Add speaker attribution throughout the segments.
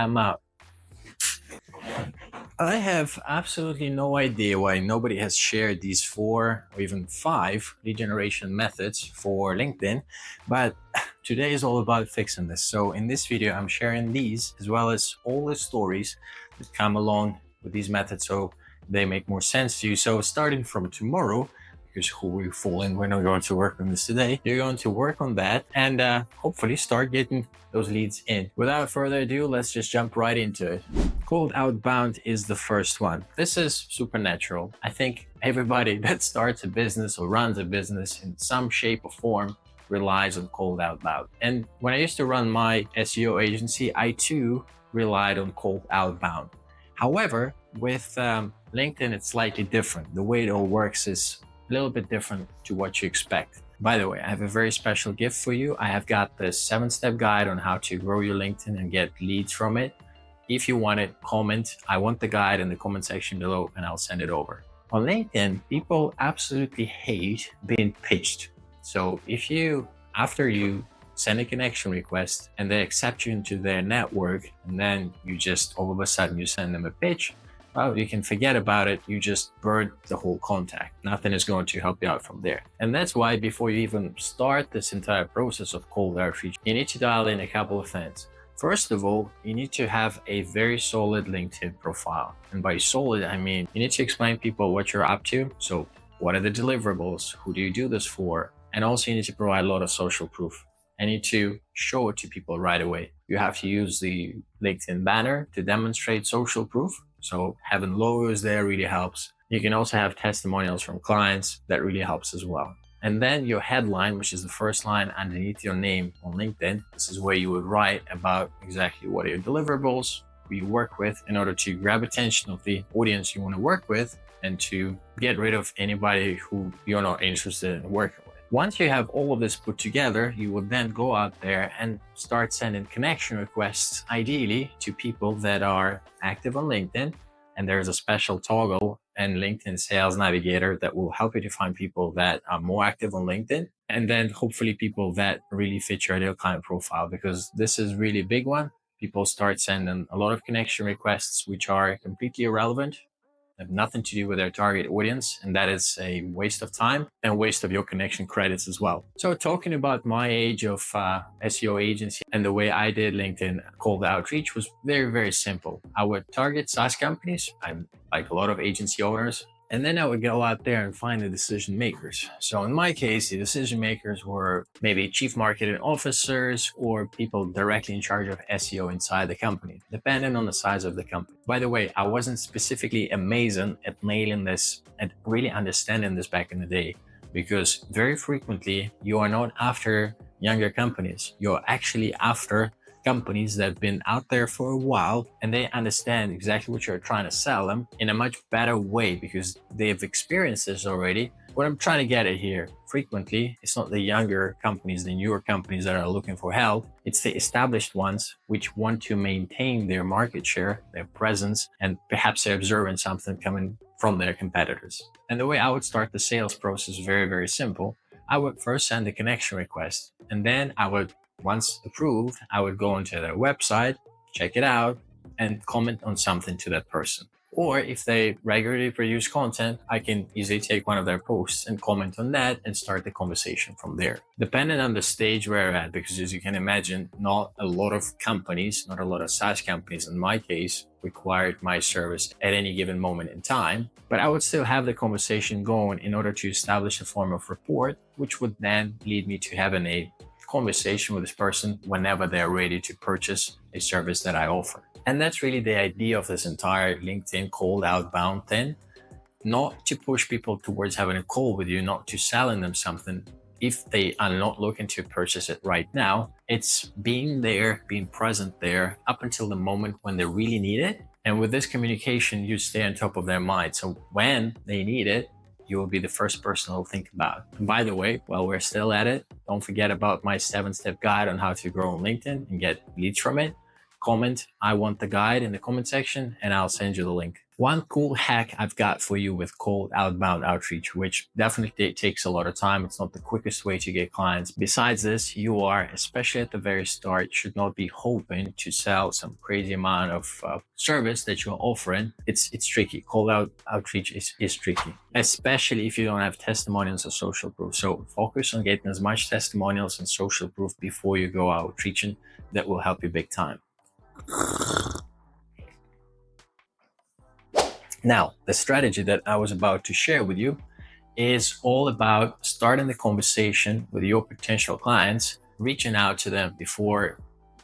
Speaker 1: I'm out. I have absolutely no idea why nobody has shared these 4 or even 5 lead generation methods for LinkedIn, but today is all about fixing this. So in this video, I'm sharing these as well as all the stories that come along with these methods so they make more sense to you. So starting from tomorrow, because who we're fooling, we're not going to work on this today. You're going to work on that and hopefully start getting those leads in. Without further ado, let's just jump right into it. Cold outbound is the first one. This is supernatural. I think everybody that starts a business or runs a business in some shape or form relies on cold outbound. And when I used to run my SEO agency, I too relied on cold outbound. However, with LinkedIn, it's slightly different. The way it all works is a little bit different to what you expect. By the way, I have a very special gift for you. I have got the 7-step guide on how to grow your LinkedIn and get leads from it. If you want it, comment, I want the guide in the comment section below and I'll send it over. On LinkedIn, people absolutely hate being pitched. So if you, after you send a connection request and they accept you into their network and then you just all of a sudden you send them a pitch, well, you can forget about it. You just burn the whole contact. Nothing is going to help you out from there. And that's why before you even start this entire process of cold outreach, you need to dial in a couple of things. First of all, you need to have a very solid LinkedIn profile. And by solid, I mean, you need to explain people what you're up to. So what are the deliverables? Who do you do this for? And also you need to provide a lot of social proof. I need to show it to people right away. You have to use the LinkedIn banner to demonstrate social proof. So having logos there really helps. You can also have testimonials from clients. That really helps as well. And then your headline, which is the first line underneath your name on LinkedIn. This is where you would write about exactly what are your deliverables, who you work with, in order to grab attention of the audience you want to work with and to get rid of anybody who you're not interested in working with. Once you have all of this put together, you will then go out there and start sending connection requests, ideally to people that are active on LinkedIn. And there's a special toggle and LinkedIn Sales Navigator that will help you to find people that are more active on LinkedIn. And then hopefully people that really fit your ideal client profile, because this is really a big one. People start sending a lot of connection requests, which are completely irrelevant, have nothing to do with their target audience, and that is a waste of time and waste of your connection credits as well. So talking about my age of SEO agency and the way I did LinkedIn cold outreach was very, very simple. I would target SaaS companies. I'm like a lot of agency owners. And then I would go out there and find the decision makers. So in my case, the decision makers were maybe chief marketing officers or people directly in charge of SEO inside the company, depending on the size of the company. By the way, I wasn't specifically amazing at nailing this and really understanding this back in the day, because very frequently you are not after younger companies. You're actually after companies that have been out there for a while and they understand exactly what you're trying to sell them in a much better way because they've experienced this already. What I'm trying to get at here, frequently, it's not the younger companies, the newer companies that are looking for help. It's the established ones which want to maintain their market share, their presence, and perhaps they're observing something coming from their competitors. And the way I would start the sales process is very, very simple. I would first send a connection request, and then once approved, I would go onto their website, check it out, and comment on something to that person. Or if they regularly produce content, I can easily take one of their posts and comment on that and start the conversation from there. Depending on the stage where we're at, because as you can imagine, not a lot of companies, not a lot of SaaS companies in my case, required my service at any given moment in time, but I would still have the conversation going in order to establish a form of rapport, which would then lead me to having a conversation with this person whenever they're ready to purchase a service that I offer. And that's really the idea of this entire LinkedIn cold outbound thing. Not to push people towards having a call with you, not to selling them something if they are not looking to purchase it right now. It's being there, being present there up until the moment when they really need it. And with this communication, you stay on top of their mind. So when they need it, you will be the first person they'll think about. And by the way, while we're still at it, don't forget about my 7-step guide on how to grow on LinkedIn and get leads from it. comment, "I want the guide" in the comment section, and I'll send you the link. One cool hack I've got for you with cold outbound outreach, which definitely takes a lot of time. It's not the quickest way to get clients. Besides this, you are, especially at the very start, should not be hoping to sell some crazy amount of service that you're offering. It's tricky. Cold outreach is tricky, especially if you don't have testimonials or social proof. So focus on getting as much testimonials and social proof before you go outreaching. That will help you big time. Now, the strategy that I was about to share with you is all about starting the conversation with your potential clients, reaching out to them before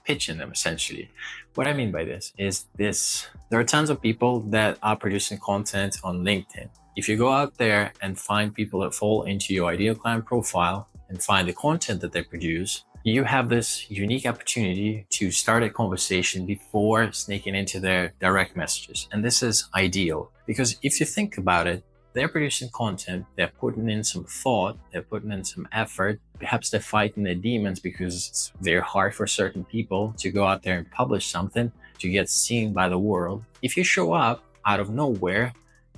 Speaker 1: pitching them, essentially. What I mean by this is this: there are tons of people that are producing content on LinkedIn. If you go out there and find people that fall into your ideal client profile and find the content that they produce, you have this unique opportunity to start a conversation before sneaking into their direct messages. And this is ideal because if you think about it, they're producing content, they're putting in some thought, they're putting in some effort. Perhaps they're fighting their demons because it's very hard for certain people to go out there and publish something to get seen by the world. If you show up out of nowhere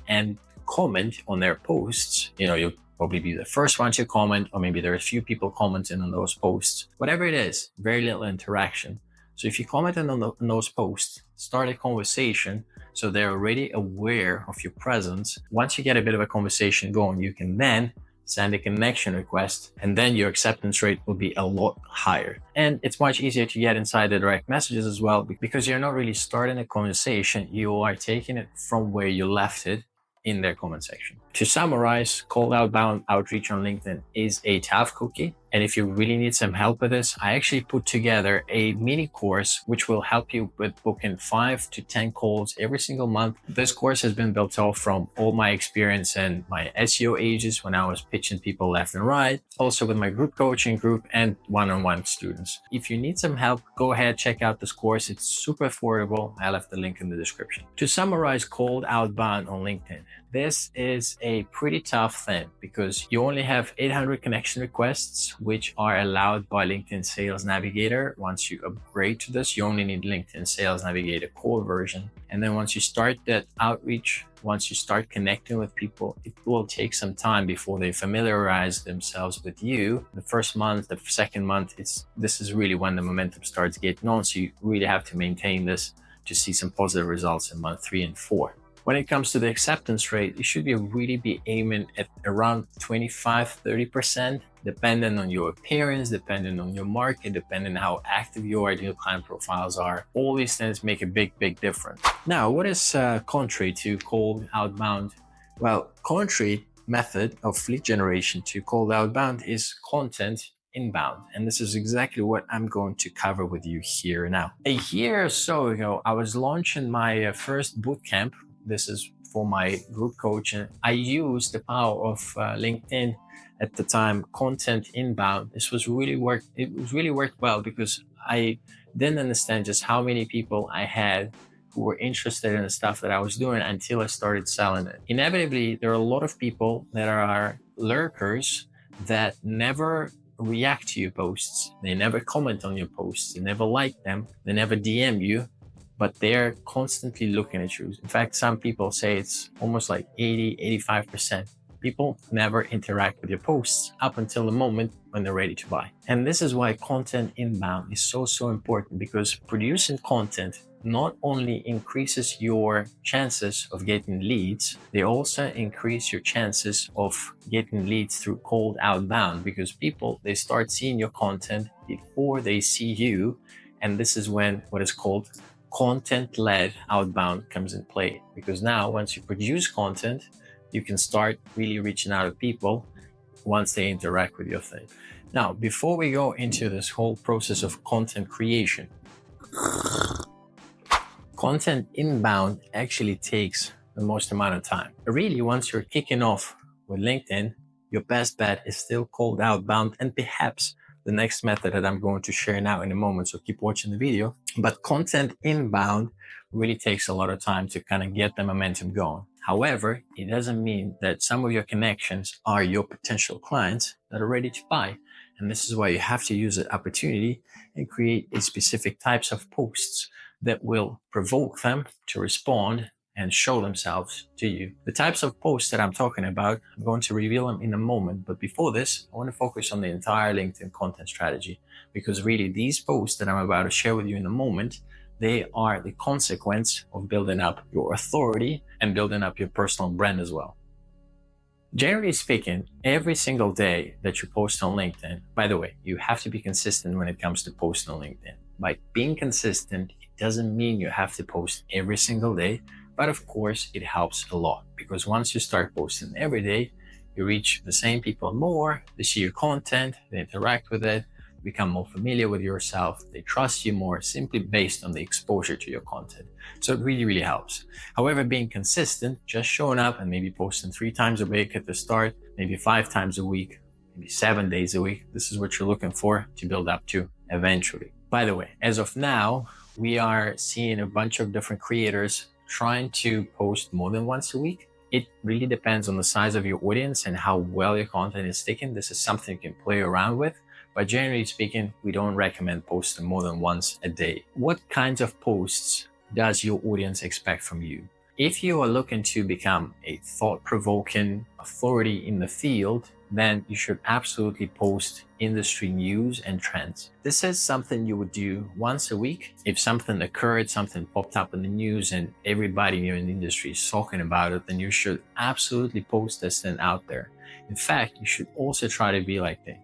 Speaker 1: and comment on their posts, you'll probably be the first one to comment, or maybe there are a few people commenting on those posts. Whatever it is, very little interaction. So if you comment on those posts, start a conversation so they're already aware of your presence. Once you get a bit of a conversation going, you can then send a connection request, and then your acceptance rate will be a lot higher. And it's much easier to get inside the direct messages as well, because you're not really starting a conversation, you are taking it from where you left it in their comment section. To summarize, cold outbound outreach on LinkedIn is a tough cookie. And if you really need some help with this, I actually put together a mini course which will help you with booking 5 to 10 calls every single month. This course has been built off from all my experience and my SEO ages when I was pitching people left and right, also with my group coaching group and one-on-one students. If you need some help, go ahead, check out this course. It's super affordable. I left the link in the description. To summarize cold outbound on LinkedIn, this is a pretty tough thing because you only have 800 connection requests, which are allowed by LinkedIn Sales Navigator. Once you upgrade to this, you only need LinkedIn Sales Navigator core version. And then once you start that outreach, once you start connecting with people, it will take some time before they familiarize themselves with you. The first month, the second month, this is really when the momentum starts getting on. So you really have to maintain this to see some positive results in month 3 and 4. When it comes to the acceptance rate, you should really be aiming at around 25-30%, depending on your appearance, depending on your market, depending on how active your ideal client profiles are. All these things make a big difference. Now, what is contrary to cold outbound? Well, contrary method of lead generation to cold outbound is content inbound. And this is exactly what I'm going to cover with you here now. A year or so ago, I was launching my first bootcamp. This is for my group coaching. I used the power of LinkedIn at the time, content inbound. It really worked well because I didn't understand just how many people I had who were interested in the stuff that I was doing until I started selling it. Inevitably, there are a lot of people that are lurkers that never react to your posts. They never comment on your posts. They never like them. They never DM you, but they're constantly looking at you. In fact, some people say it's almost like 80-85%. People never interact with your posts up until the moment when they're ready to buy. And this is why content inbound is so important, because producing content not only increases your chances of getting leads, they also increase your chances of getting leads through cold outbound, because people, they start seeing your content before they see you. And this is when what is called content-led outbound comes in play, because now once you produce content, you can start really reaching out to people once they interact with your thing. Now, before we go into this whole process of content creation, content inbound actually takes the most amount of time. Really, once you're kicking off with LinkedIn, your best bet is still cold outbound, and perhaps the next method that I'm going to share now in a moment, so keep watching the video. But content inbound really takes a lot of time to kind of get the momentum going. However, it doesn't mean that some of your connections are your potential clients that are ready to buy. And this is why you have to use the opportunity and create a specific types of posts that will provoke them to respond and show themselves to you. The types of posts that I'm talking about, I'm going to reveal them in a moment. But before this, I want to focus on the entire LinkedIn content strategy, because really these posts that I'm about to share with you in a moment, they are the consequence of building up your authority and building up your personal brand as well. Generally speaking, every single day that you post on LinkedIn, by the way, you have to be consistent when it comes to posting on LinkedIn. By being consistent, it doesn't mean you have to post every single day, but of course it helps a lot, because once you start posting every day, you reach the same people more, they see your content, they interact with it, become more familiar with yourself, they trust you more simply based on the exposure to your content. So it really helps. However, being consistent, just showing up and maybe posting 3 times a week at the start, maybe 5 times a week, maybe 7 days a week, this is what you're looking for to build up to eventually. By the way, as of now, we are seeing a bunch of different creators trying to post more than once a week. It really depends on the size of your audience and how well your content is sticking. This is something you can play around with. But generally speaking, we don't recommend posting more than once a day. What kinds of posts does your audience expect from you? If you are looking to become a thought-provoking authority in the field, then you should absolutely post industry news and trends. This is something you would do once a week. If something occurred, something popped up in the news and everybody in the industry is talking about it, then you should absolutely post this thing out there. In fact, you should also try to be like the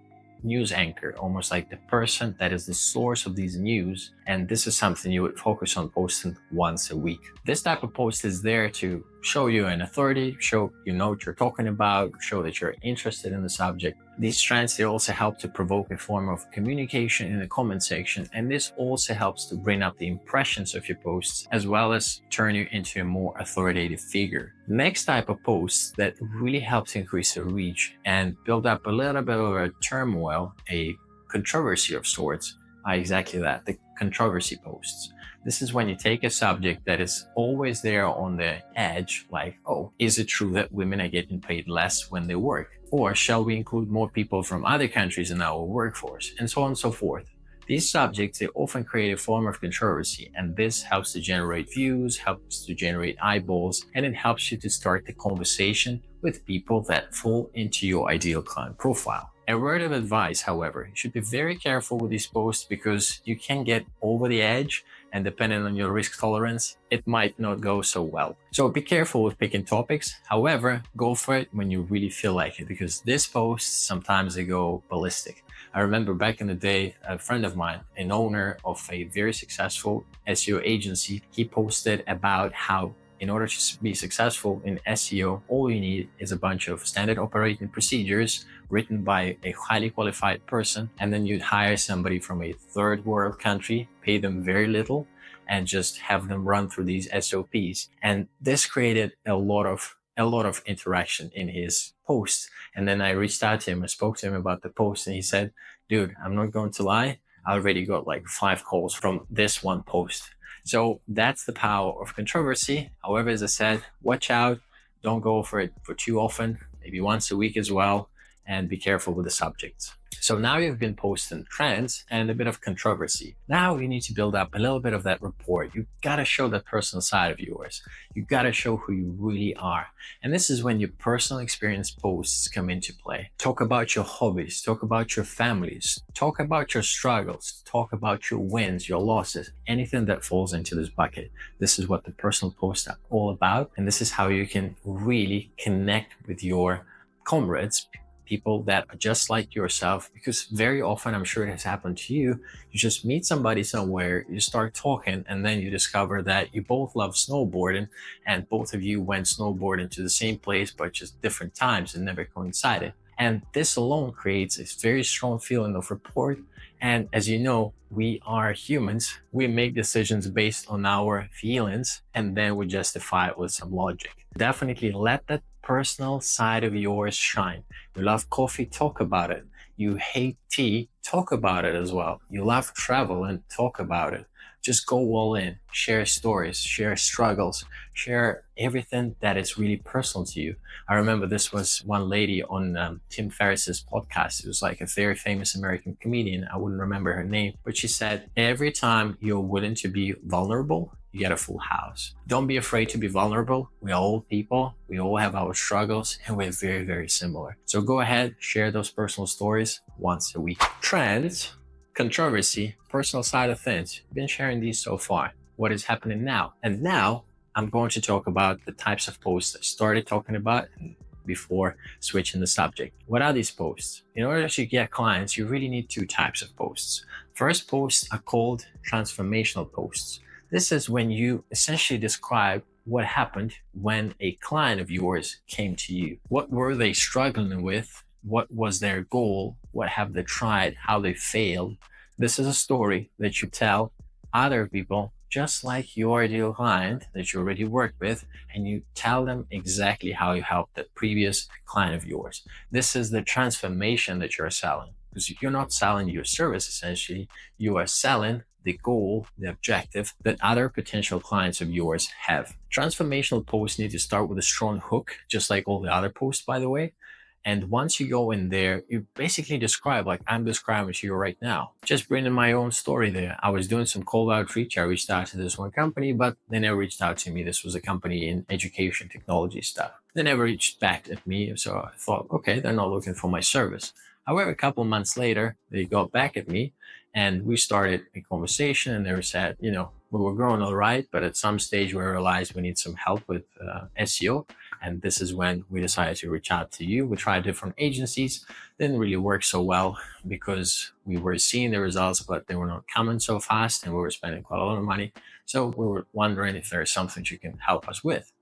Speaker 1: news anchor, almost like the person that is the source of these news. And this is something you would focus on posting once a week. This type of post is there to show you an authority, show you know what you're talking about, show that you're interested in the subject. These trends, they also help to provoke a form of communication in the comment section, and this also helps to bring up the impressions of your posts, as well as turn you into a more authoritative figure. Next type of posts that really helps increase your reach and build up a little bit of a turmoil, a controversy of sorts, are exactly that, the controversy posts. This is when you take a subject that is always there on the edge, like, oh, is it true that women are getting paid less when they work? Or shall we include more people from other countries in our workforce? And so on and so forth. These subjects, they often create a form of controversy, and this helps to generate views, helps to generate eyeballs, and it helps you to start the conversation with people that fall into your ideal client profile. A word of advice, however, you should be very careful with these posts, because you can get over the edge, and depending on your risk tolerance, it might not go so well. So be careful with picking topics. However, go for it when you really feel like it, because these posts, sometimes they go ballistic. I remember back in the day, a friend of mine, an owner of a very successful SEO agency, he posted about how in order to be successful in SEO, all you need is a bunch of standard operating procedures written by a highly qualified person, and then you'd hire somebody from a third world country, pay them very little, and just have them run through these SOPs. And this created a lot of interaction in his post. And then I reached out to him and spoke to him about the post, and he said, dude, I'm not going to lie, I already got like 5 calls from this one post. So that's the power of controversy. However, as I said, watch out, don't go for it for too often, maybe once a week as well, and be careful with the subjects. So now you've been posting trends and a bit of controversy. Now you need to build up a little bit of that rapport. You gotta show that personal side of yours. You gotta show who you really are. And this is when your personal experience posts come into play. Talk about your hobbies, talk about your families, talk about your struggles, talk about your wins, your losses, anything that falls into this bucket. This is what the personal posts are all about. And this is how you can really connect with your comrades, people that are just like yourself, because very often, I'm sure it has happened to you, you just meet somebody somewhere, you start talking, and then you discover that you both love snowboarding, and both of you went snowboarding to the same place, but just different times and never coincided. And this alone creates a very strong feeling of rapport. And as you know, we are humans. We make decisions based on our feelings, and then we justify it with some logic. Definitely let that personal side of yours shine. You love coffee, talk about it. You hate tea, talk about it as well. You love travel, and talk about it. just go all in, share stories, share struggles, share everything that is really personal to you. I remember this was one lady on Tim Ferriss's podcast. It was like a very famous American comedian. I wouldn't remember her name, but she said, every time you're willing to be vulnerable, you get a full house. Don't be afraid to be vulnerable. We are all people. We all have our struggles, and we're very, very similar. So go ahead, share those personal stories once a week. Trends, controversy, personal side of things. I've been sharing these so far. What is happening now? And now I'm going to talk about the types of posts I started talking about before switching the subject. What are these posts? In order to get clients, you really need two types of posts. First posts are called transformational posts. This is when you essentially describe what happened when a client of yours came to you. What were they struggling with? What was their goal? What have they tried? How they failed? This is a story that you tell other people, just like your ideal client that you already work with, and you tell them exactly how you helped that previous client of yours. This is the transformation that you're selling, because you're not selling your service, essentially. You are selling the goal, the objective that other potential clients of yours have. Transformational posts need to start with a strong hook, just like all the other posts, by the way. And once you go in there, you basically describe, like I'm describing to you right now, just bringing my own story there. I was doing some cold outreach. I reached out to this one company, but they never reached out to me. This was a company in education technology stuff. They never reached back at me. So I thought, okay, they're not looking for my service. However, a couple of months later, they got back at me and we started a conversation, and they said, we were growing all right, but at some stage we realized we need some help with SEO. And this is when we decided to reach out to you. We tried different agencies. Didn't really work so well because we were seeing the results, but they were not coming so fast and we were spending quite a lot of money. So we were wondering if there's something you can help us with.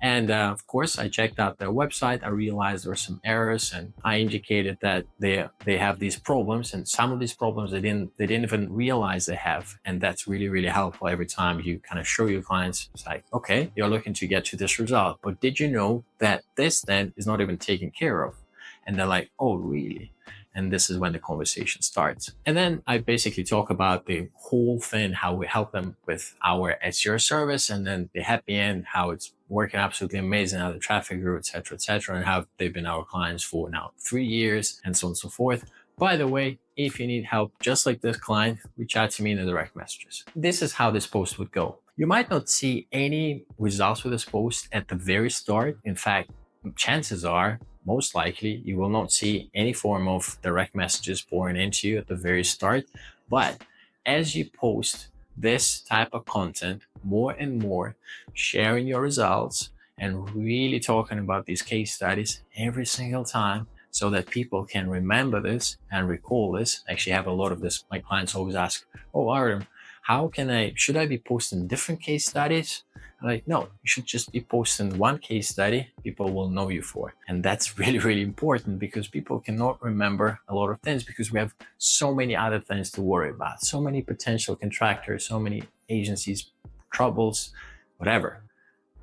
Speaker 1: And of course, I checked out their website. I realized there were some errors, and I indicated that they have these problems, and some of these problems they didn't even realize they have. And that's really, really helpful every time you kind of show your clients. It's like, okay, you're looking to get to this result, but did you know that this then is not even taken care of? And they're like, oh, really? And this is when the conversation starts. And then I basically talk about the whole thing, how we help them with our SEO service, and then the happy end, how it's working absolutely amazing, how the traffic grew, et cetera, and how they've been our clients for now 3 years, and so on and so forth. By the way, if you need help just like this client, reach out to me in the direct messages. This is how this post would go. You might not see any results with this post at the very start. In fact, chances are, most likely, you will not see any form of direct messages pouring into you at the very start. But as you post this type of content more and more, sharing your results and really talking about these case studies every single time, so that people can remember this and recall this. Actually, I have a lot of this. My clients always ask, oh, Artem, should I be posting different case studies? I'm like, no, you should just be posting one case study people will know you for. And that's really, really important, because people cannot remember a lot of things because we have so many other things to worry about. So many potential contractors, so many agencies, troubles, whatever.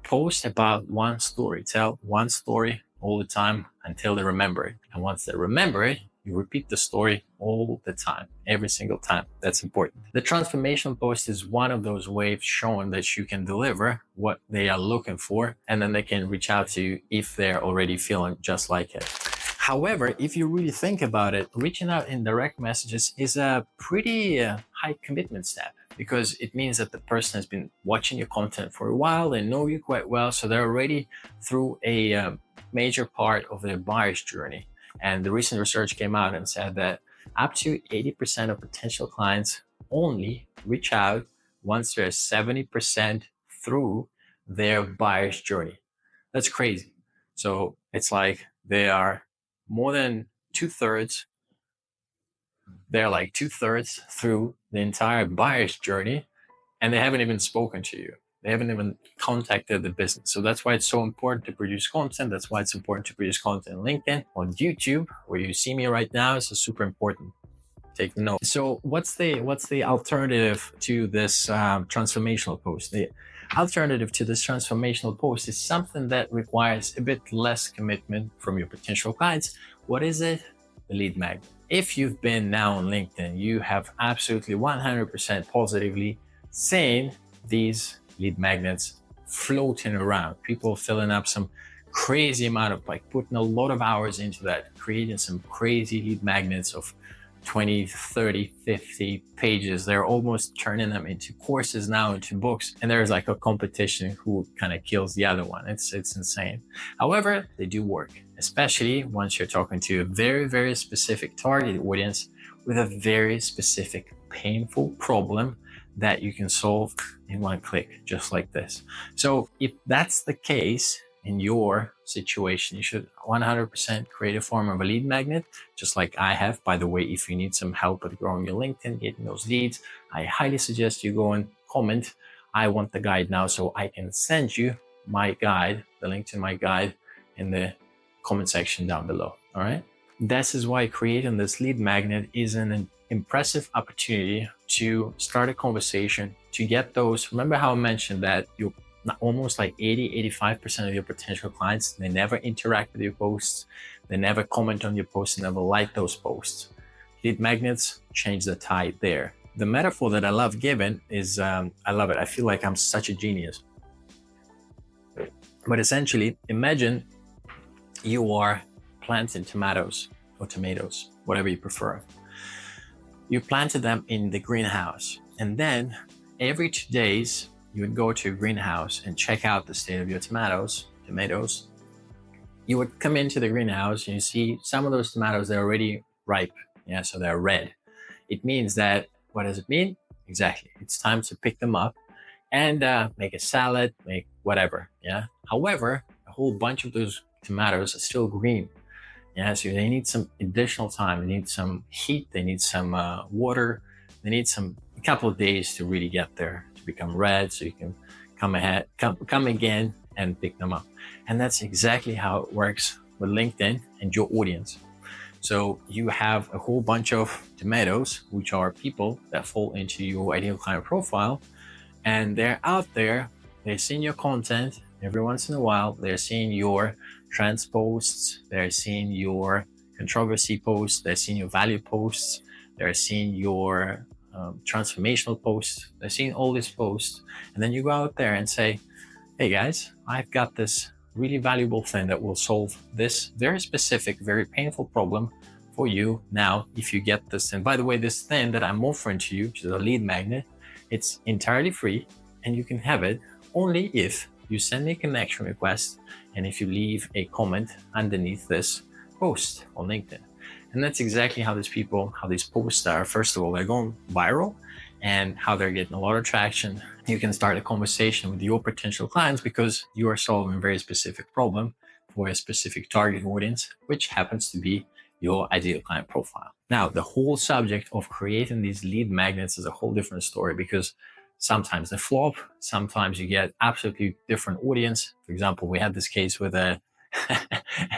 Speaker 1: Post about one story, tell one story all the time until they remember it. And once they remember it, you repeat the story all the time, every single time. That's important. The transformation post is one of those ways showing that you can deliver what they are looking for, and then they can reach out to you if they're already feeling just like it. However, if you really think about it, reaching out in direct messages is a pretty high commitment step, because it means that the person has been watching your content for a while. They know you quite well, so they're already through a major part of their buyer's journey. And the recent research came out and said that up to 80% of potential clients only reach out once they're 70% through their buyer's journey. That's crazy. So it's like they are more than they're like 2/3 through the entire buyer's journey, and they haven't even spoken to you. They haven't even contacted the business. So that's why it's so important to produce content. That's why it's important to produce content on LinkedIn, on YouTube, where you see me right now. It's super important. Take note. So what's the alternative to this transformational post? The alternative to this transformational post is something that requires a bit less commitment from your potential clients. What is it? The lead magnet. If you've been now on LinkedIn, you have absolutely 100% positively seeing these lead magnets floating around, people filling up some crazy amount of, like, putting a lot of hours into that, creating some crazy lead magnets of 20, 30, 50 pages. They're almost turning them into courses now, into books. And there's like a competition who kind of kills the other one. It's insane. However, they do work, especially once you're talking to a very, very specific target audience with a very specific painful problem that you can solve in one click, just like this. So if that's the case, in your situation, you should 100% create a form of a lead magnet, just like I have. By the way, if you need some help with growing your LinkedIn, getting those leads, I highly suggest you go and comment, I want the guide now, so I can send you my guide, the link to my guide, in the comment section down below. All right. This is why creating this lead magnet is an impressive opportunity to start a conversation, to get those. Remember how I mentioned that you almost like 80-85% of your potential clients, they never interact with your posts, they never comment on your posts, never like those posts. Lead magnets change the tide there. The metaphor that I love giving is, I love it. I feel like I'm such a genius. But essentially, imagine you are planting tomatoes or tomatoes, whatever you prefer. You planted them in the greenhouse, and then every 2 days, you would go to a greenhouse and check out the state of your tomatoes. You would come into the greenhouse and you see some of those tomatoes, they're already ripe. Yeah, so they're red. It means that, what does it mean? Exactly. It's time to pick them up and make a salad, make whatever. Yeah. However, a whole bunch of those tomatoes are still green. Yeah, so they need some additional time. They need some heat. They need some water. They need a couple of days to really get there, to become red, so you can come again and pick them up. And that's exactly how it works with LinkedIn and your audience. So you have a whole bunch of tomatoes, which are people that fall into your ideal client profile, and they're out there. They're seeing your content every once in a while. They're seeing your trends posts, they're seeing your controversy posts, they're seeing your value posts, they're seeing your transformational posts, they're seeing all these posts. And then you go out there and say, hey guys, I've got this really valuable thing that will solve this very specific, very painful problem for you. Now, if you get this, and by the way, this thing that I'm offering to you, which is a lead magnet, it's entirely free, and you can have it only if you send me a connection request and if you leave a comment underneath this post on LinkedIn. And that's exactly how these posts are. First of all, they're going viral, and how they're getting a lot of traction. You can start a conversation with your potential clients because you are solving a very specific problem for a specific target audience, which happens to be your ideal client profile. Now, the whole subject of creating these lead magnets is a whole different story, because sometimes they flop, sometimes you get absolutely different audience. For example, we had this case with a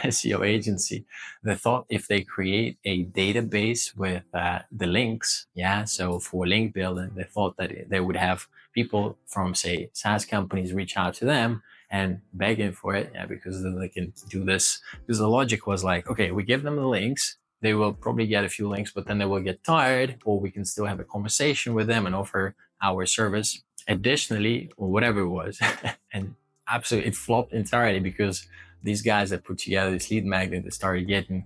Speaker 1: SEO agency. They thought if they create a database with the links, so for link building, they thought that they would have people from, say, SaaS companies reach out to them and begging for it, because then they can do this. Because the logic was like, okay, we give them the links, they will probably get a few links, but then they will get tired, or we can still have a conversation with them and offer our service additionally, or whatever it was. And absolutely, it flopped entirely, because these guys that put together this lead magnet, they started getting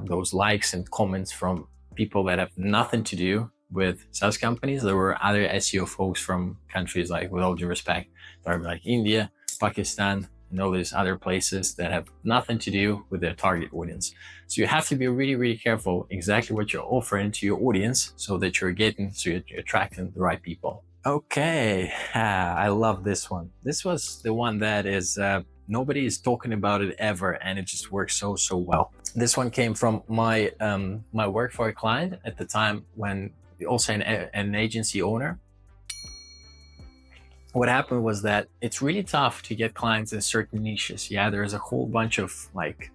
Speaker 1: those likes and comments from people that have nothing to do with SaaS companies. There were other SEO folks from countries like, with all due respect, like India, Pakistan, and all these other places that have nothing to do with their target audience. So you have to be really, really careful exactly what you're offering to your audience, so that you're attracting the right people. Okay, I love this one. This was the one that is, nobody is talking about it ever, and it just works so well. This one came from my my work for a client at the time, when also an agency owner. What happened was that it's really tough to get clients in certain niches. There's a whole bunch of, like,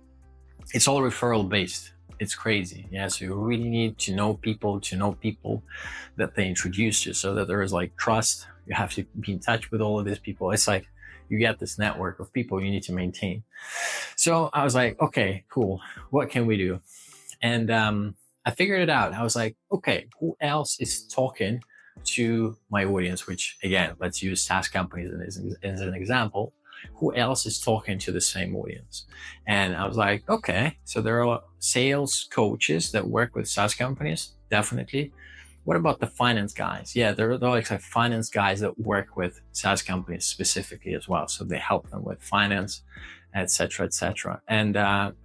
Speaker 1: it's all referral based. It's crazy. So you really need to know people that they introduce you, so that there is like trust. You have to be in touch with all of these people. It's like you get this network of people you need to maintain. So I was like, okay, cool. What can we do? And I figured it out. I was like, okay, who else is talking to my audience, which again, let's use SaaS companies as an example. Who else is talking to the same audience? And I was like, okay, so there are sales coaches that work with SaaS companies, definitely. What about the finance guys? Yeah, there are like finance guys that work with SaaS companies specifically as well. So they help them with finance, etc., etc. And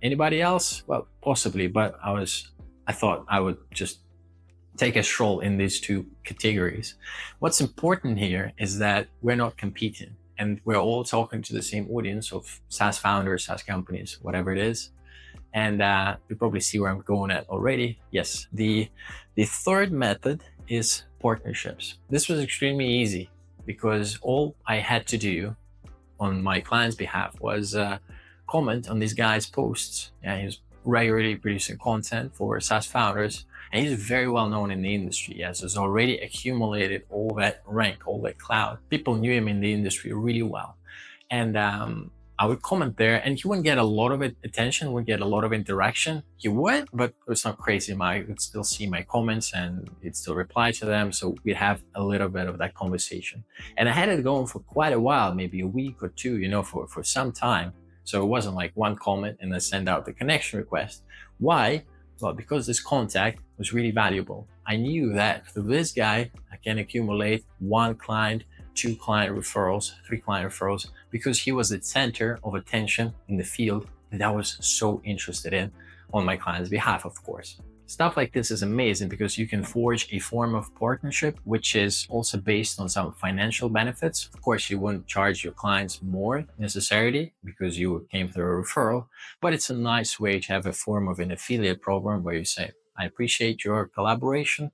Speaker 1: anybody else? Well, possibly, but I thought I would just take a stroll in these two categories. What's important here is that we're not competing, and we're all talking to the same audience of SaaS founders, SaaS companies, whatever it is. And you probably see where I'm going at already. Yes, the third method is partnerships. This was extremely easy because all I had to do on my client's behalf was comment on this guy's posts. Yeah, he's regularly producing content for SaaS founders, and he's very well known in the industry. Yes, he's already accumulated all that rank, all that clout. People knew him in the industry really well. And I would comment there, and he wouldn't get a lot of attention, wouldn't get a lot of interaction. He would, but it's not crazy. I would still see my comments and he'd still reply to them. So we'd have a little bit of that conversation. And I had it going for quite a while, maybe a week or two, for some time. So it wasn't like one comment and then send out the connection request. Why? Well, because this contact was really valuable. I knew that through this guy, I can accumulate 1 client, 2 client referrals, 3 client referrals, because he was the center of attention in the field that I was so interested in on my client's behalf, of course. Stuff like this is amazing because you can forge a form of partnership, which is also based on some financial benefits. Of course, you wouldn't charge your clients more necessarily because you came through a referral, but it's a nice way to have a form of an affiliate program where you say, I appreciate your collaboration.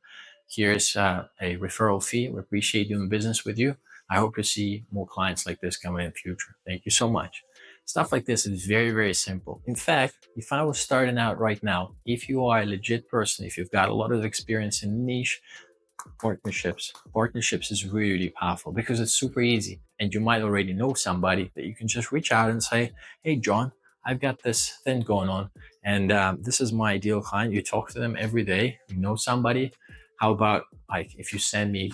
Speaker 1: Here's a referral fee. We appreciate doing business with you. I hope to see more clients like this coming in the future. Thank you so much. Stuff like this is very, very simple. In fact, if I was starting out right now, if you are a legit person, if you've got a lot of experience in niche, partnerships is really powerful because it's super easy. And you might already know somebody that you can just reach out and say, hey, John, I've got this thing going on. And this is my ideal client. You talk to them every day. You know somebody. How about like if you send me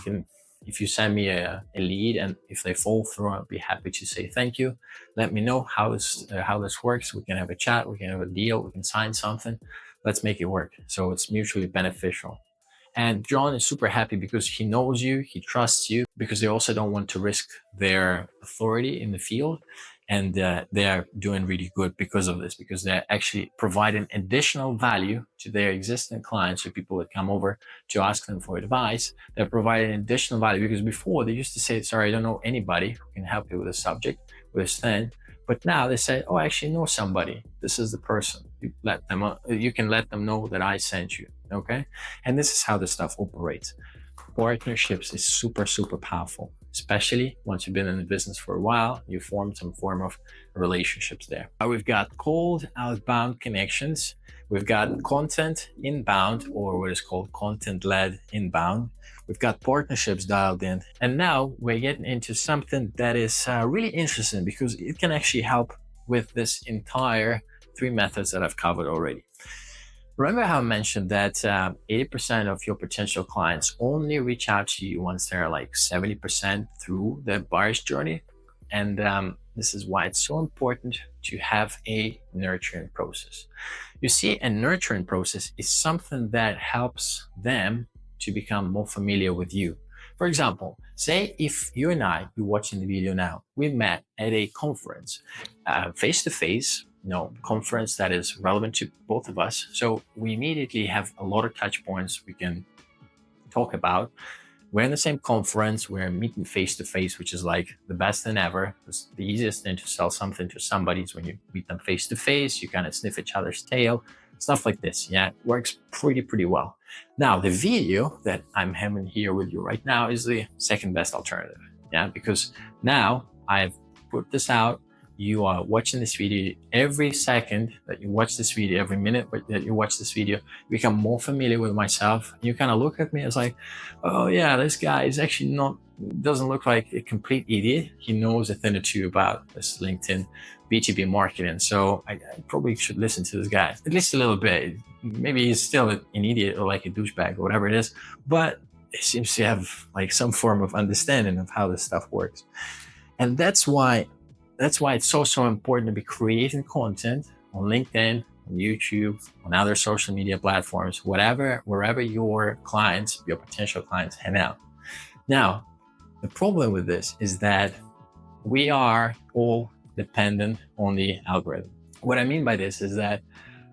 Speaker 1: a lead, and if they fall through, I'll be happy to say thank you. Let me know how this works. We can have a chat. We can have a deal. We can sign something. Let's make it work. So it's mutually beneficial. And John is super happy because he knows you, he trusts you, because they also don't want to risk their authority in the field. And they are doing really good because of this, because they're actually providing additional value to their existing clients, or people that come over to ask them for advice. They're providing additional value because before they used to say, sorry, I don't know anybody who can help you with this subject, with this thing. But now they say, oh, I actually know somebody. This is the person. You can let them know that I sent you. Okay. And this is how this stuff operates. Partnerships is super, super powerful, especially once you've been in the business for a while, you form some form of relationships there. We've got cold outbound connections. We've got content inbound, or what is called content-led inbound. We've got partnerships dialed in. And now we're getting into something that is really interesting because it can actually help with this entire 3 methods that I've covered already. Remember how I mentioned that 80% of your potential clients only reach out to you once they're like 70% through the buyer's journey? And this is why it's so important to have a nurturing process. You see, a nurturing process is something that helps them to become more familiar with you. For example, say if you and I, you're watching the video now, we met at a conference, face-to-face, conference that is relevant to both of us. So we immediately have a lot of touch points we can talk about. We're in the same conference, we're meeting face to face, which is like the best thing ever. It's the easiest thing to sell something to somebody is when you meet them face to face, you kind of sniff each other's tail, stuff like this. Yeah, it works pretty well. Now, the video that I'm having here with you right now is the second best alternative. Yeah, because now I've put this out. You are watching this video. Every second that you watch this video, every minute that you watch this video, you become more familiar with myself. You kind of look at me as like, oh yeah, this guy is actually doesn't look like a complete idiot. He knows a thing or two about this LinkedIn B2B marketing. So I probably should listen to this guy at least a little bit. Maybe he's still an idiot or like a douchebag or whatever it is, but seems to have like some form of understanding of how this stuff works. And that's why it's so important to be creating content on LinkedIn, on YouTube, on other social media platforms, wherever your clients, your potential clients hang out. Now, the problem with this is that we are all dependent on the algorithm. What I mean by this is that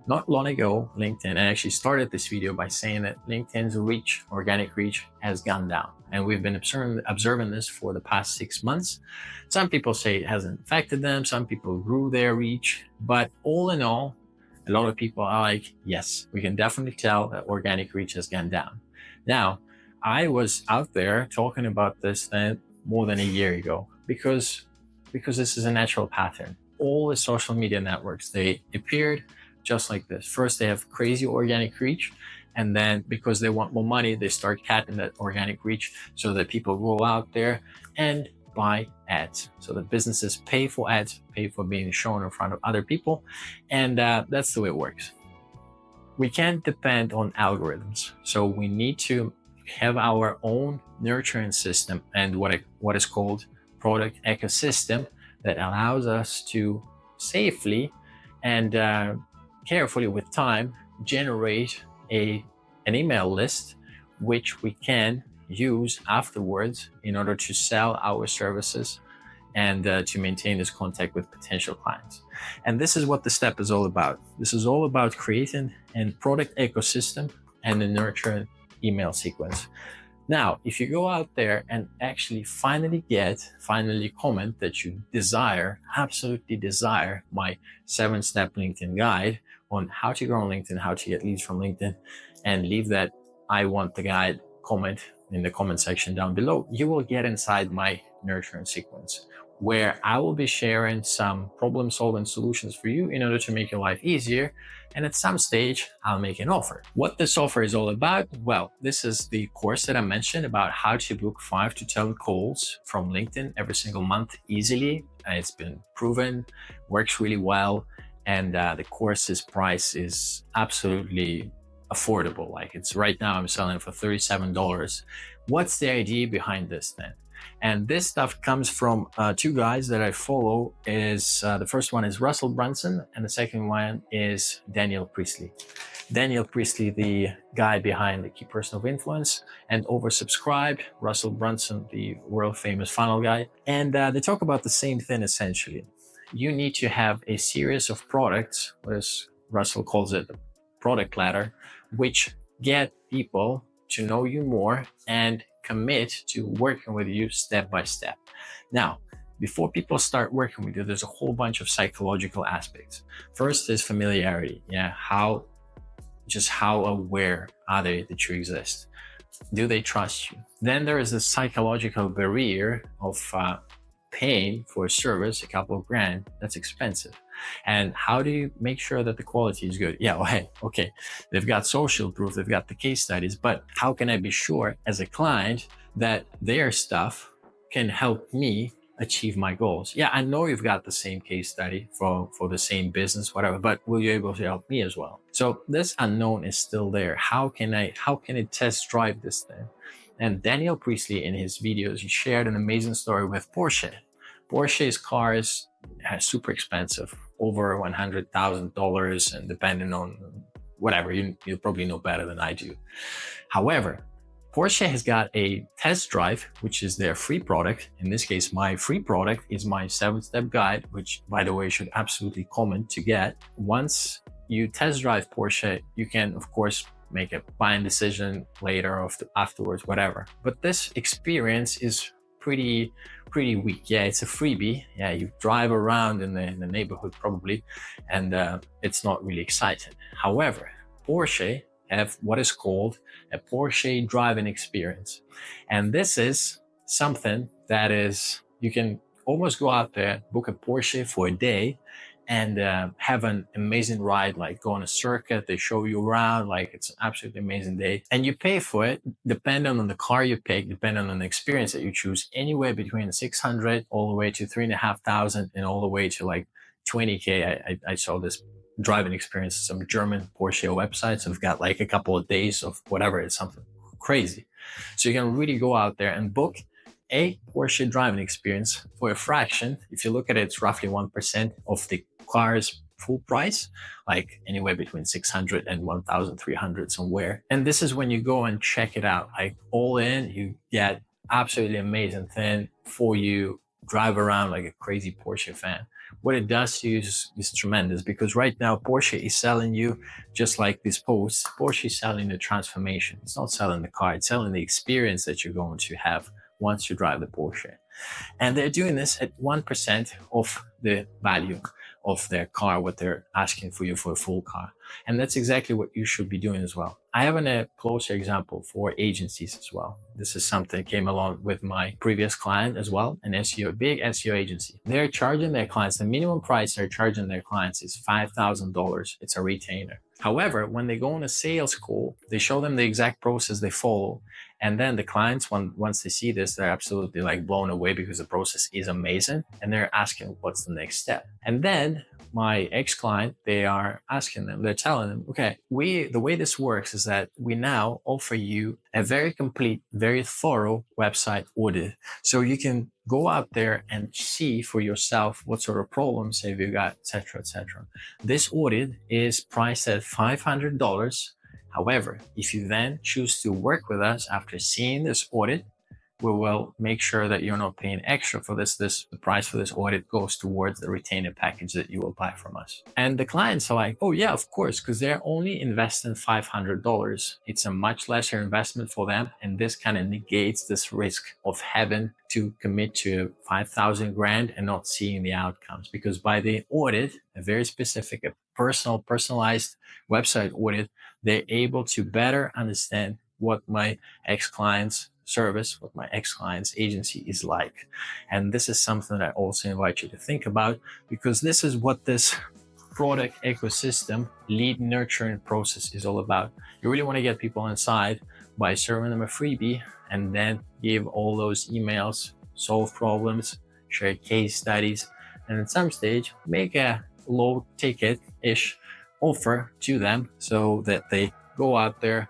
Speaker 1: not long ago, LinkedIn, I actually started this video by saying that LinkedIn's reach, organic reach, has gone down. And we've been observing this for the past 6 months. Some people say it hasn't affected them. Some people grew their reach. But all in all, a lot of people are like, yes, we can definitely tell that organic reach has gone down. Now, I was out there talking about this then more than a year ago because this is a natural pattern. All the social media networks, they appeared just like this. First, they have crazy organic reach, and then because they want more money, they start capping that organic reach so that people go out there and buy ads. So the businesses pay for ads, pay for being shown in front of other people, and that's the way it works. We can't depend on algorithms, so we need to have our own nurturing system and what is called product ecosystem that allows us to safely and carefully with time generate an email list which we can use afterwards in order to sell our services and to maintain this contact with potential clients. And this is what the step is all about. This is all about creating a product ecosystem and a nurturing email sequence. Now, if you go out there and actually finally comment that you absolutely desire my 7-step LinkedIn guide on how to grow on LinkedIn, how to get leads from LinkedIn, and leave that I want the guide comment in the comment section down below, you will get inside my nurturing sequence, where I will be sharing some problem-solving solutions for you in order to make your life easier. And at some stage, I'll make an offer. What this offer is all about? Well, this is the course that I mentioned about how to book 5 to 10 calls from LinkedIn every single month easily. It's been proven, works really well. And the course's price is absolutely affordable. Like it's right now, I'm selling it for $37. What's the idea behind this then? And this stuff comes from 2 guys that I follow. The first one is Russell Brunson, and the second one is Daniel Priestley. Daniel Priestley, the guy behind the Key Person of Influence and Oversubscribed. Russell Brunson, the world famous funnel guy. And they talk about the same thing essentially. You need to have a series of products, as Russell calls it, the product ladder, which get people to know you more and commit to working with you step by step. Now, before people start working with you, there's a whole bunch of psychological aspects. First is familiarity. Yeah, how aware are they that you exist? Do they trust you? Then there is the psychological barrier of paying for a service, a couple of grand, that's expensive. And how do you make sure that the quality is good? Yeah, well, hey, okay, they've got social proof, they've got the case studies, but how can I be sure as a client that their stuff can help me achieve my goals? Yeah, I know you've got the same case study for the same business, whatever, but will you be able to help me as well? So this unknown is still there. How can I test drive this thing? And Daniel Priestley, in his videos, he shared an amazing story with Porsche. Porsche's cars are super expensive, over $100,000, and depending on whatever, you probably know better than I do. However, Porsche has got a test drive, which is their free product. In this case, my free product is my 7-step guide, which, by the way, you should absolutely comment to get. Once you test drive Porsche, you can, of course, make a buying decision later or afterwards, whatever. But this experience is pretty weak. Yeah, it's a freebie. Yeah, you drive around in the neighborhood probably, and it's not really exciting. However, Porsche have what is called a Porsche driving experience. And this is something that is, you can almost go out there, book a Porsche for a day, and have an amazing ride, like go on a circuit, they show you around, like it's an absolutely amazing day. And you pay for it, depending on the car you pick, depending on the experience that you choose, anywhere between 600 all the way to 3,500 and all the way to like 20K. I saw this driving experience, some German Porsche websites have got like a couple of days of whatever, it's something crazy. So you can really go out there and book a Porsche driving experience for a fraction. If you look at it, it's roughly 1% of the car's full price, like anywhere between 600 and 1,300 somewhere. And this is when you go and check it out, like all in, you get absolutely amazing thing for you, drive around like a crazy Porsche fan. What it does to you is tremendous, because right now Porsche is selling you, just like this post, Porsche is selling the transformation. It's not selling the car, it's selling the experience that you're going to have once you drive the Porsche. And they're doing this at 1% of the value of their car, what they're asking for you for a full car. And that's exactly what you should be doing as well. I have a closer example for agencies as well. This is something that came along with my previous client as well, an SEO, big SEO agency. They're charging their clients, the minimum price they're charging their clients is $5,000. It's a retainer. However, when they go on a sales call, they show them the exact process they follow. And then the clients, once they see this, they're absolutely like blown away, because the process is amazing. And they're asking, what's the next step? And then my ex-client, they are asking them, they're telling them, okay, the way this works is that we now offer you a very complete, very thorough website audit. So you can go out there and see for yourself what sort of problems have you got, etc., etc. This audit is priced at $500. However, if you then choose to work with us after seeing this audit, we will make sure that you're not paying extra for this. The price for this audit goes towards the retainer package that you will buy from us. And the clients are like, oh yeah, of course, because they're only investing $500. It's a much lesser investment for them. And this kind of negates this risk of having to commit to 5,000 grand and not seeing the outcomes. Because by the audit, a very specific, a personalized website audit, they're able to better understand what my ex-clients service, what my ex-client's agency is like. And this is something that I also invite you to think about, because this is what this product ecosystem lead nurturing process is all about. You really want to get people inside by serving them a freebie, and then give all those emails, solve problems, share case studies, and at some stage make a low ticket-ish offer to them, so that they go out there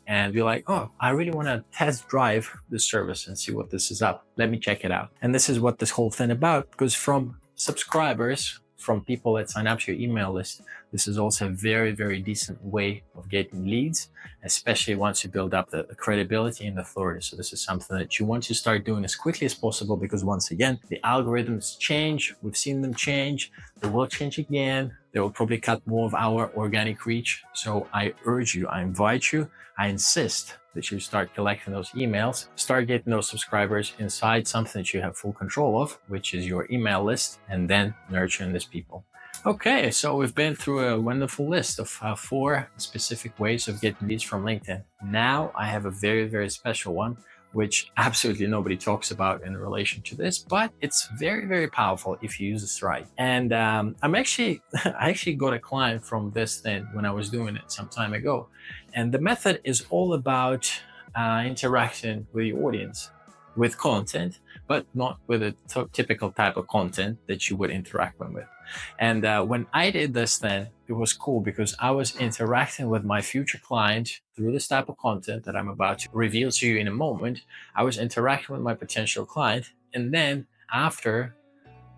Speaker 1: and be like, oh, I really want to test drive this service and see what this is up. Let me check it out. And this is what this whole thing about, because from subscribers, from people that sign up to your email list, this is also a very, very decent way of getting leads, especially once you build up the credibility and authority. So this is something that you want to start doing as quickly as possible, because once again, the algorithms change. We've seen them change. They will change again. They will probably cut more of our organic reach. So I urge you, I invite you, I insist that you start collecting those emails, start getting those subscribers inside something that you have full control of, which is your email list, and then nurturing these people. Okay, so we've been through a wonderful list of 4 specific ways of getting leads from LinkedIn. Now I have a very, very special one, which absolutely nobody talks about in relation to this, but it's very, very powerful if you use this right. And I actually got a client from this thing when I was doing it some time ago. And the method is all about interacting with your audience with content, but not with a typical type of content that you would interact with. And when I did this thing, it was cool because I was interacting with my future client through this type of content that I'm about to reveal to you in a moment. I was interacting with my potential client. And then after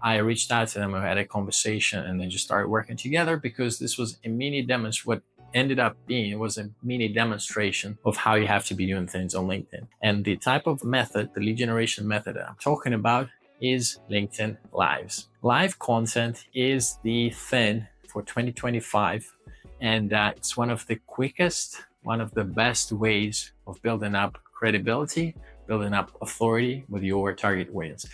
Speaker 1: I reached out to them, I had a conversation, and then just started working together, because this was a mini demonstration. What ended up being was a mini demonstration of how you have to be doing things on LinkedIn. And the type of method, the lead generation method that I'm talking about, is LinkedIn Lives. Live content is the thing for 2025. And it's one of the quickest, one of the best ways of building up credibility, building up authority with your target audience.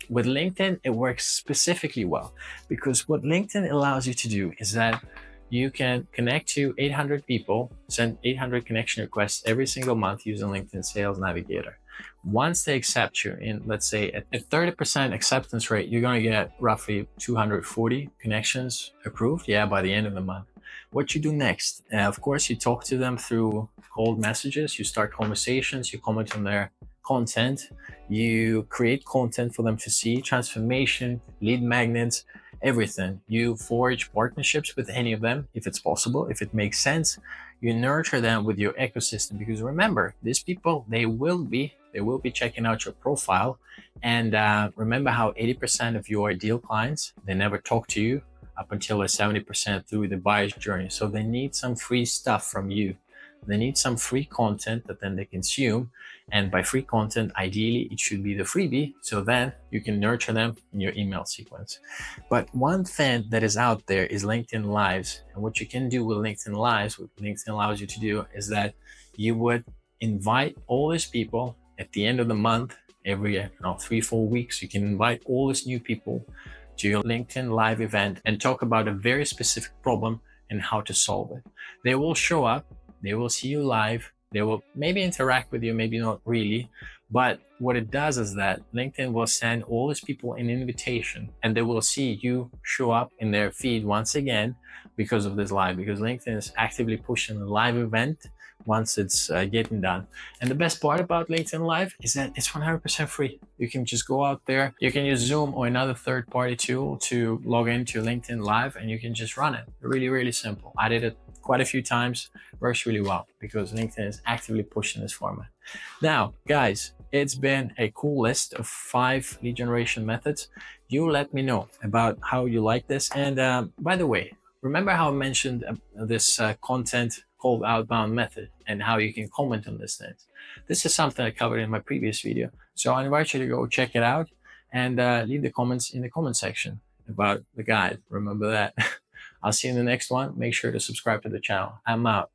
Speaker 1: With LinkedIn, it works specifically well, because what LinkedIn allows you to do is that you can connect to 800 people, send 800 connection requests every single month using LinkedIn Sales Navigator. Once they accept you in, let's say, at a 30% acceptance rate, you're going to get roughly 240 connections approved, by the end of the month. What you do next? Of course, you talk to them through cold messages, you start conversations, you comment on their content, you create content for them to see, transformation, lead magnets, everything. You forge partnerships with any of them if it's possible, if it makes sense. you nurture them with your ecosystem, because remember, these people, they will be checking out your profile. And remember how 80% of your deal clients, they never talk to you up until a 70% through the buyer's journey. So they need some free stuff from you. They need some free content that then they consume. And by free content, ideally, it should be the freebie. So then you can nurture them in your email sequence. But one thing that is out there is LinkedIn Lives. And what you can do with LinkedIn Lives, what LinkedIn allows you to do, is that you would invite all these people at the end of the month, every 3-4 weeks. You can invite all these new people to your LinkedIn Live event and talk about a very specific problem and how to solve it. They will show up, they will see you live, they will maybe interact with you, maybe not really. But what it does is that LinkedIn will send all these people an invitation, and they will see you show up in their feed once again because of this live, because LinkedIn is actively pushing the live event once it's getting done. And the best part about LinkedIn Live is that it's 100% free. You can just go out there, you can use Zoom or another third-party tool to log into LinkedIn Live, and you can just run it. Really, really simple. I did it quite a few times. Works really well because LinkedIn is actively pushing this format. Now, guys, it's been a cool list of 5 lead generation methods. You let me know about how you like this. And by the way, remember how I mentioned this content called outbound method and how you can comment on these things? This is something I covered in my previous video. So I invite you to go check it out and leave the comments in the comment section about the guide. Remember that. I'll see you in the next one. Make sure to subscribe to the channel. I'm out.